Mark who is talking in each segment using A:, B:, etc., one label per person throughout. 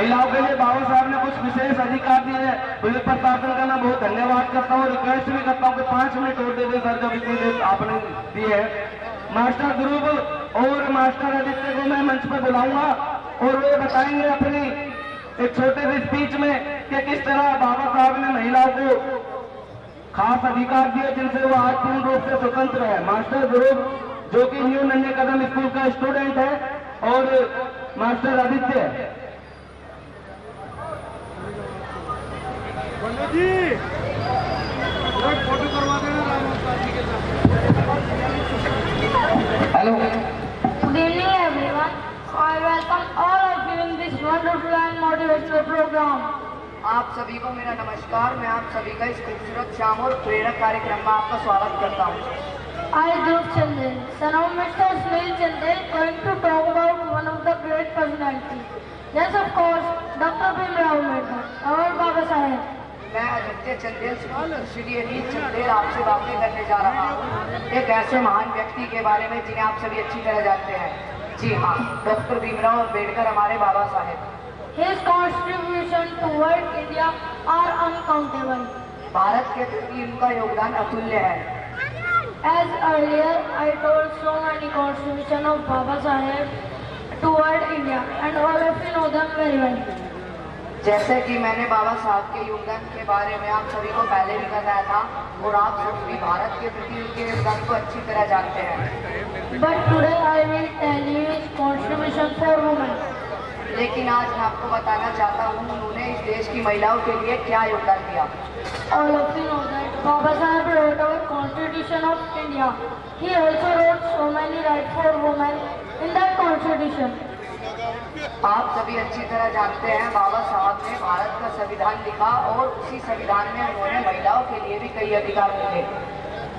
A: महिलाओं के लिए बाबा साहब ने कुछ विशेष अधिकार दिए हैं। पुलिस प्रशासन का मैं बहुत धन्यवाद करता हूँ, रिक्वेस्ट भी करता हूँ कि 5 मिनट और दे दे सर, जब इतनी देर आपने दी है। मास्टर ध्रुव और मास्टर आदित्य को मैं मंच पर बुलाऊंगा और वे बताएंगे अपनी एक छोटे से स्पीच में कि किस तरह बाबा साहब ने महिलाओं को खास अधिकार दिए जिनसे वो आज पूर्ण रूप से स्वतंत्र है। मास्टर ध्रुव जो कि न्यू नन्हे कदम स्कूल का स्टूडेंट है और मास्टर आदित्य
B: जी फोटो करवा देना राम जी के साथ।
A: Hello,
C: Good evening everyone. I welcome all of you in this wonderful and motivational program.
D: आप सभी को मेरा नमस्कार। मैं आप सभी का इस खूबसूरत शाम और प्रेरक कार्यक्रम में आपका स्वागत करता हूँ।
C: I, Dhruv Chandel, son of Mr. Sunil Chandel, going to talk about one of the great personalities. Yes, of course, Dr. Bhimrao Ambedkar, our Baba Saheb.
D: मैं आदित्य चंदेल श्री अनिल चंदेल आपसे बातें करने जा रहा हूँ एक ऐसे महान व्यक्ति के बारे में जिन्हें आप सभी अच्छी तरह जानते हैं। जी हाँ, डॉक्टर भीमराव अम्बेडकर हमारे Baba Saheb.
C: His contribution toward India are uncountable.
D: Bharat के प्रति उनका योगदान अतुल्य है।
C: As earlier, I told so many contribution of Baba Saheb toward India, and all of you know them very well.
D: जैसे कि मैंने बाबा साहब के योगदान के बारे में आप सभी को पहले भी बताया था और आप सभी भी भारत के प्रति उनके योगदान को अच्छी तरह जानते हैं।
C: But today I will tell you his contribution for women.
D: लेकिन आज मैं आपको बताना चाहता हूँ उन्होंने इस देश की महिलाओं के लिए क्या योगदान दिया।
C: All of you know that Baba Saheb wrote our Constitution of India. He also wrote so many rights for women in that Constitution.
D: आप सभी अच्छी तरह जानते हैं बाबा साहब ने भारत का संविधान लिखा और उसी संविधान में उन्होंने महिलाओं के लिए भी कई अधिकार दिए।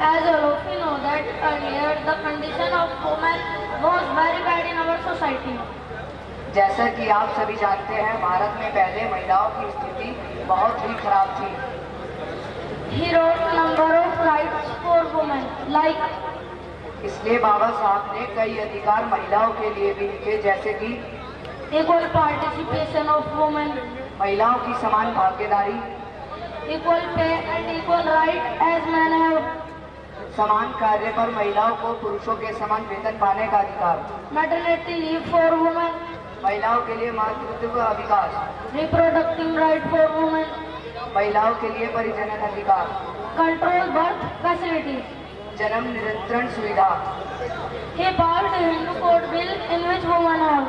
C: As all of you know that earlier the condition of women was very bad in our society.
D: जैसा कि आप सभी जानते हैं भारत में पहले महिलाओं की स्थिति बहुत ही खराब थी।
C: He wrote number of rights for women like
D: इसलिए बाबा साहब ने कई अधिकार महिलाओं के लिए भी लिखे, जैसे कि
C: equal participation of women,
D: महिलाओं की समान भागीदारी,
C: equal pay and equal right as men have,
D: समान कार्य पर महिलाओं को पुरुषों के समान वेतन पाने का अधिकार,
C: maternity leave for women,
D: महिलाओं के लिए मातृत्व का अधिकार,
C: reproductive right for women,
D: महिलाओं के लिए परिजनन अधिकार,
C: control birth facilities.
D: जन्म नियंत्रण सुविधा।
C: He passed a Hindu code bill in which women have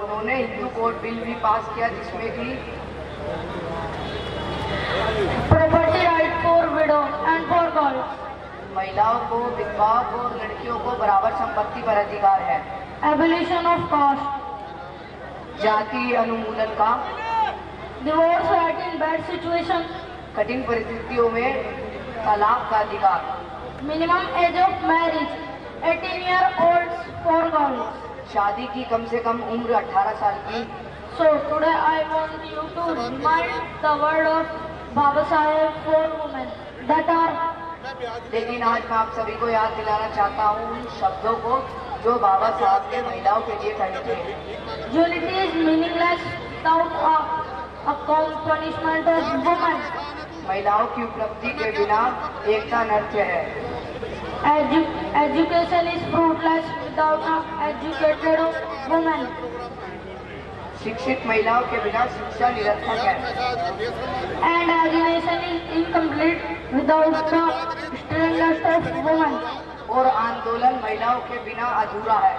D: उन्होंने हिंदू कोड बिल भी पास किया जिसमें कि
C: property right for widows and for girls,
D: महिलाओं को, विधवाओं को और लड़कियों को बराबर संपत्ति पर अधिकार है,
C: abolition of caste,
D: जाति अनुमूलन का,
C: divorce right in bad situation,
D: कठिन परिस्थितियों में तलाक का अधिकार,
C: minimum age of marriage 18-year-olds for girls.
D: शादी की कम से कम उम्र 18 साल की।
C: So today I want you to remind the word of Baba Saheb for women that are
D: लेकिन आज मैं आप सभी को याद दिलाना चाहता हूँ उन शब्दों को जो बाबा साहब ने महिलाओं के लिए कहे थे।
C: unity is meaningless without a punishment of women.
D: महिलाओं की उपलब्धि के बिना एकता नृत्य है।
C: Education is fruitless without an educated woman.
D: शिक्षित महिलाओं के बिना शिक्षा निरर्थक है।
C: And education is incomplete without the strength of woman.
D: और आंदोलन महिलाओं के बिना अधूरा है।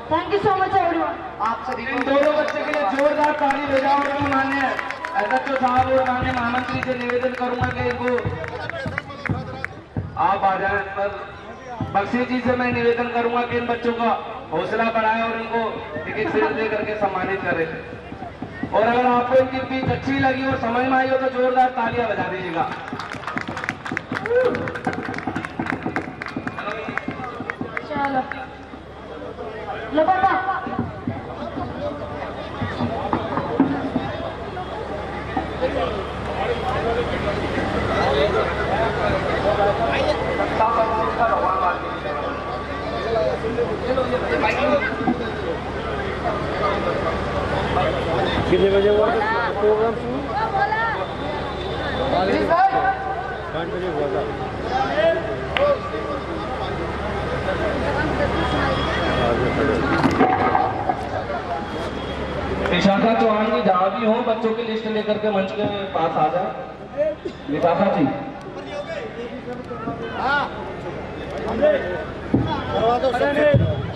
C: Thank you so much everyone.
D: आप सभी
A: इन
D: को
A: दोनों बच्चे के लिए जोरदार ताली बजाओ। और मान्य एसएचओ साहब और माननीय महामंत्री से निवेदन करूंगा कि इनको आप आ जाए पर बख्शी जी से मैं निवेदन करूंगा कि इन बच्चों का हौसला बढ़ाए और इनको एक शेर दे करके सम्मानित करें। और अगर आपको इनकी स्पीच अच्छी लगी और समझ में आई हो तो जोरदार तालियां बजा दीजिएगा।
C: चलो लो पापा।
D: चलो ये
B: कितने बजे हुआ था प्रोग्राम शुरू? 5 बजे हुआ था।
A: विशाखा चौहान जी जहाँ भी हो बच्चों की लिस्ट लेकर के मंच के पास आ जाए। विशाखा जी
B: करवा दो।